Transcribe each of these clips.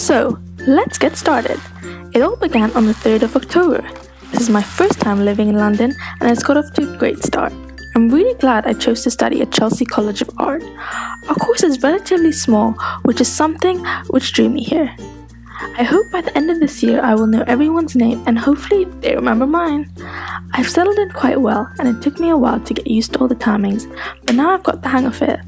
So, let's get started. It all began on the 3rd of October. This is my first time living in London and it's got off to a great start. I'm really glad I chose to study at Chelsea College of Art. Our course is relatively small, which is something which drew me here. I hope by the end of this year I will know everyone's name and hopefully they remember mine. I've settled in quite well and it took me a while to get used to all the timings, but now I've got the hang of it.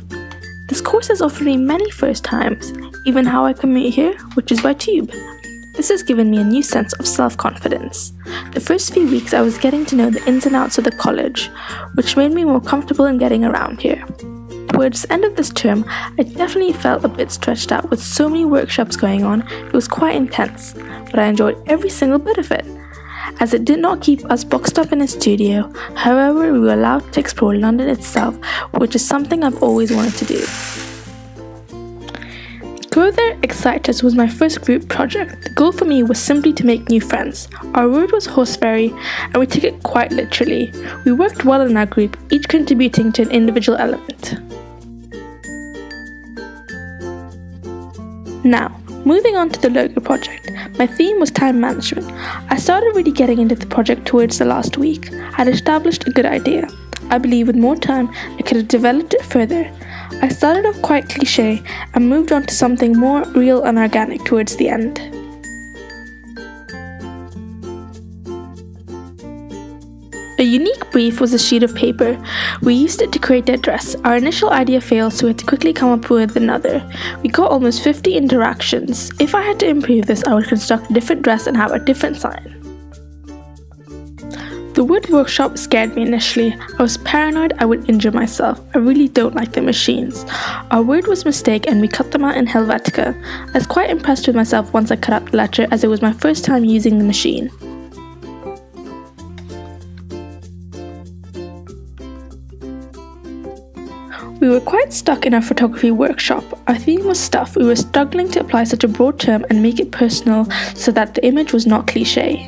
This course has offered me many first times, even how I commute here, which is by tube. This has given me a new sense of self-confidence. The first few weeks I was getting to know the ins and outs of the college, which made me more comfortable in getting around here. Towards the end of this term, I definitely felt a bit stretched out with so many workshops going on. It was quite intense, but I enjoyed every single bit of it. As it did not keep us boxed up in a studio, however, we were allowed to explore London itself, which is something I've always wanted to do. Go There Excite Us was my first group project. The goal for me was simply to make new friends. Our word was horse ferry, and we took it quite literally. We worked well in our group, each contributing to an individual element. Now, moving on to the logo project. My theme was time management. I started really getting into the project towards the last week. I had established a good idea. I believe with more time, I could have developed it further. I started off quite cliché and moved on to something more real and organic towards the end. A unique brief was a sheet of paper. We used it to create a dress. Our initial idea failed, so we had to quickly come up with another. We got almost 50 interactions. If I had to improve this, I would construct a different dress and have a different sign. The wood workshop scared me initially. I was paranoid I would injure myself. I really don't like the machines. Our word was mistake and we cut them out in Helvetica. I was quite impressed with myself once I cut out the letter, as it was my first time using the machine. We were quite stuck in our photography workshop. Our theme was stuff. We were struggling to apply such a broad term and make it personal so that the image was not cliché.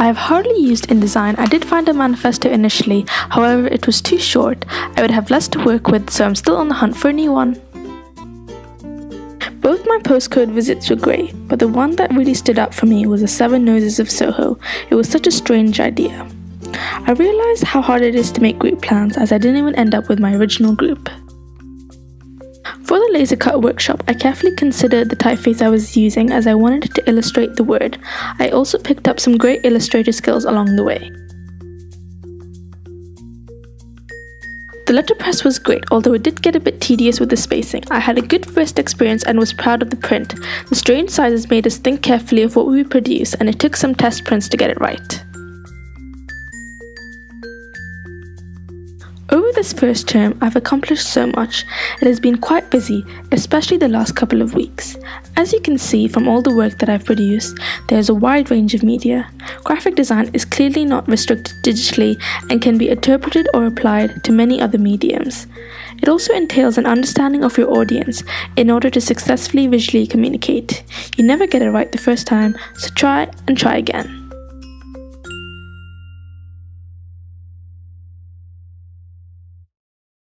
I have hardly used InDesign. I did find a manifesto initially, however it was too short. I would have less to work with, so I'm still on the hunt for a new one. Both my postcode visits were great, but the one that really stood out for me was the 7 Noses of Soho. It was such a strange idea. I realised how hard it is to make group plans, as I didn't even end up with my original group. For the laser cut workshop, I carefully considered the typeface I was using as I wanted to illustrate the word. I also picked up some great illustrator skills along the way. The letterpress was great, although it did get a bit tedious with the spacing. I had a good first experience and was proud of the print. The strange sizes made us think carefully of what we would produce, and it took some test prints to get it right. Over this first term, I've accomplished so much. It has been quite busy, especially the last couple of weeks. As you can see from all the work that I've produced, there's a wide range of media. Graphic design is clearly not restricted digitally and can be interpreted or applied to many other mediums. It also entails an understanding of your audience in order to successfully visually communicate. You never get it right the first time, so try and try again.